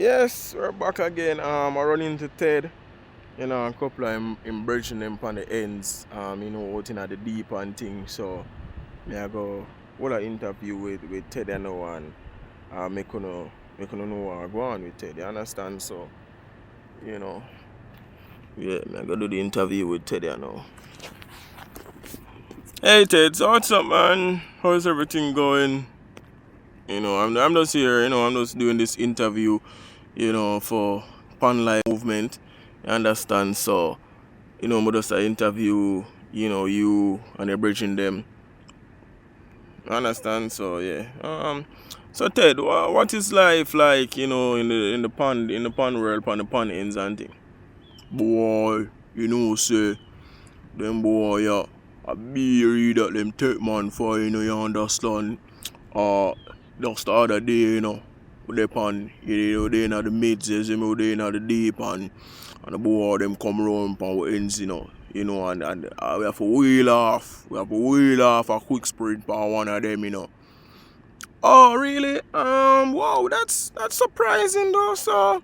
Yes, we're back again. I run into Ted, a couple of him bridging them on the ends, out in the deep and thing. So me I go hold an interview with Ted and now and make you know what I go on with Ted, you understand? So, you know, yeah, me I go do the interview with Ted and now. Hey Ted, so what's up man? How's everything going? I'm just here, I'm just doing this interview, for Pan Life Movement. You understand? So, I just interview, you and they're bridging them. You understand? So yeah. So Ted, what is life like, in the pond world, on the pond ends and thing? Boy, say, them boy, yeah, a beer that them take man for, you understand? Uh, just the other day, they pan, they in the mids, they in the deep and the boy them come round pan with ends, and we have to wheel off. We have to wheel off a quick sprint pan one of them, Oh really? Wow, that's surprising though. So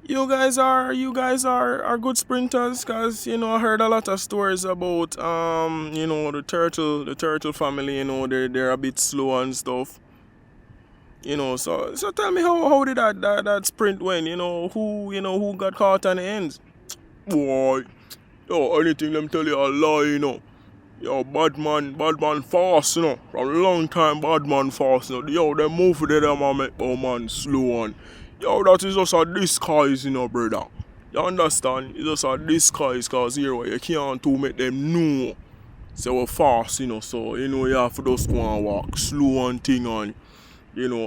you guys are good sprinters, cause I heard a lot of stories about the turtle family. They're a bit slow and stuff. So tell me how did that sprint went? Who got caught on the ends? Boy, yo, anything them tell you a lie, Yo, bad man fast, From a long time, bad man fast, Yo, them move for them and make bad man slow on. Yo, that is just a disguise, brother. You understand? It's just a disguise, cause here you can't to make them know. So we're fast, So you have to just go and walk slow and thing on.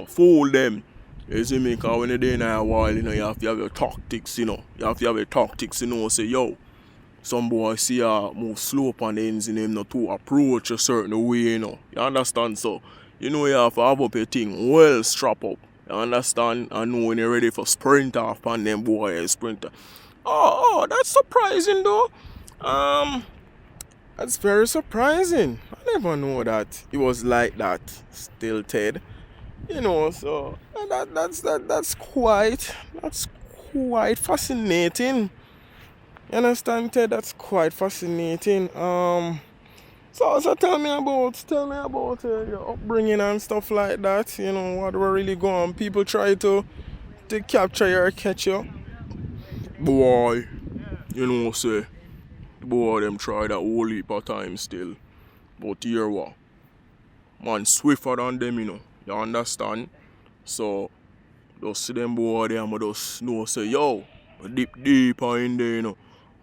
Fool them. You see me, cause when you're there in a while, you have to have your tactics, You have to have your tactics, say, yo, some boy see you move slow up on the ends in him not to approach a certain way, You understand? So, you have to have up your thing well strap up. You understand? And know when you're ready for sprint off on them boy sprinter. Oh, that's surprising though. Um that's very surprising. I never know that it was like that still Ted. So that's quite fascinating. You understand, Ted? That's quite fascinating. So tell me about your upbringing and stuff like that. What were really going on. People try to capture you or catch you. Boy, say the boy them try that whole heap of time still. But here what? Man swifter than them, You understand? So just see them boy there and just know say yo, deeper in there,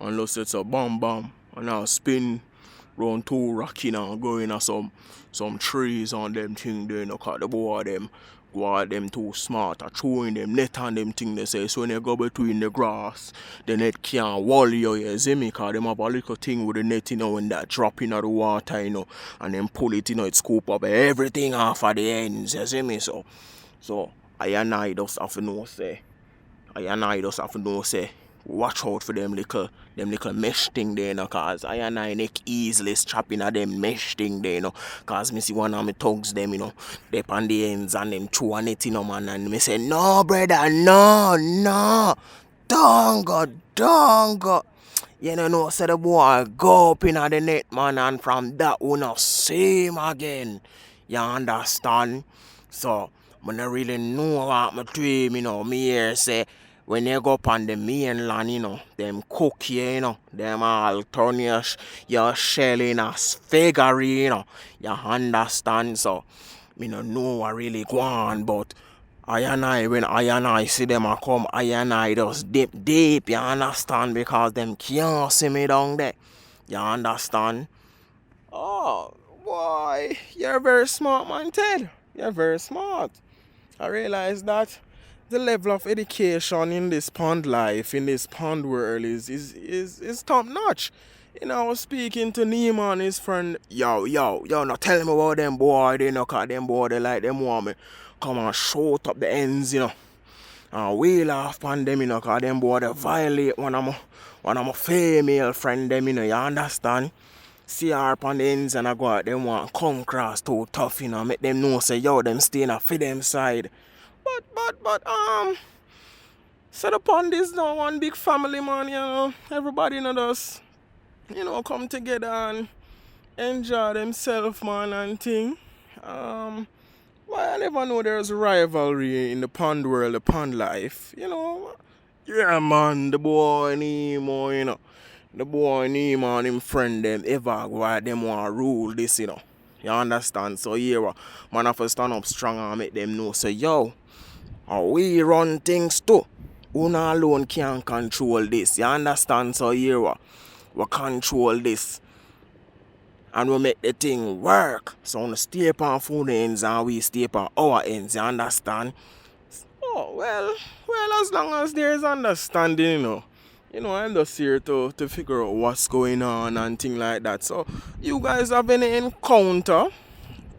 And just it's a bam bam and now spin round two rocking and going at some trees on them thing there, cause the boy them go at them too smart at throwing them net on them thing they say. So when you go between the grass, the net can't wall you see me, cause them have a little thing with the net, when that drop in the water, and then pull it, it scoop up everything off of the ends, you see me. So I just have to know say watch out for them little mesh thing there, cause I neck easily strapping at them mesh thing there, cause me see one of my thugs them, they on the ends and them chew on it, man, and me say, no brother, no, don't go. Say the boy go up in the net, man, and from that we not see him again. You understand? So I don't really know what me to him, me here say when you go up on the mainland, them cook you, them all turn your shell in a figure, You understand? So me no know what really go on, but when I see them a come, I just dip deep, you understand? Because them can't see me down there. You understand? Oh, boy, you're very smart, man, Ted. You're very smart. I realize that the level of education in this pond life, in this pond world, is top notch. I was speaking to Nima and his friend. Yo, now tell me about them boy, cause them boy, they like them want me come and shoot up the ends, and wheel off on them, cause them boy, they violate one of my female friend, them, you understand? See her up on the ends and I go out, them want come cross too tough, make them know say, yo, them staying up for them side. But So the pond is now one big family, man, Everybody us, come together and enjoy themselves, man, and thing. Well, I never know there's rivalry in the pond world, the pond life, Yeah, man, the boy Nemo, The boy Nemo and him friend them ever go out them want rule this, You understand? So here, man have to stand up strong and make them know, say, yo, we run things too. Una alone can't control this. You understand? So here, we control this. And we make the thing work. So we stay upon food ends and we stay upon our ends, you understand? Oh, well, as long as there's understanding, I'm just here to figure out what's going on and things like that. So, you guys have any encounter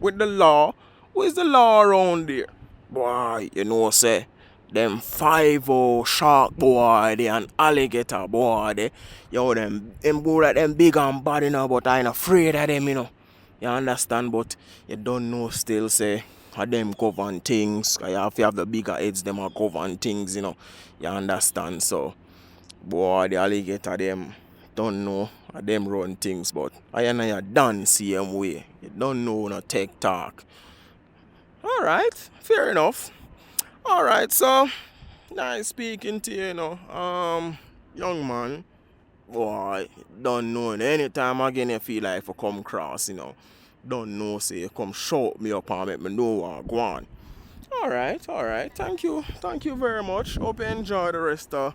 with the law? Who is the law around there? Boy, say, them 5-0 shark boy, they and alligator boy, they, them go like them big and bad, but I ain't afraid of them, You understand? But you don't know still, say, how them govern things. Cause you have to have the bigger heads, them are govern things, You understand? So, boy, the alligator, them don't know how them run things, but I know you done same way. You don't know no tech talk. Alright, fair enough. Alright, so nice speaking to you, young man. Boy, don't know. Anytime again you feel like if I come across, don't know, say you come shout me up and make me know what go on. Alright. Thank you very much. Hope you enjoy the rest of,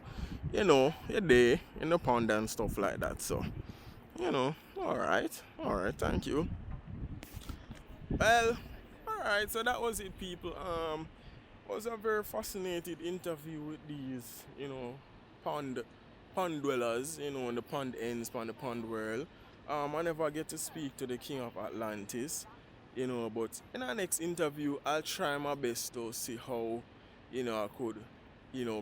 your day in the pond and stuff like that. So, alright, thank you. Well, alright, so that was it, people. Was a very fascinating interview with these, pond dwellers, in the pond ends, on the pond world. I never get to speak to the king of Atlantis, but in our next interview, I'll try my best to see how, I could,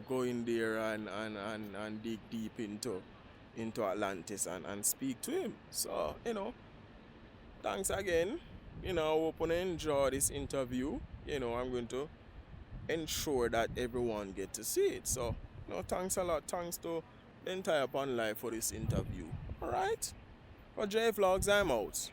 go in there and dig deep into Atlantis and speak to him. So, thanks again. I hope you enjoy this interview. I'm going to ensure that everyone get to see it. So, thanks a lot. Thanks to the entire Pond Life for this interview. Alright? For J Vlogs, I'm out.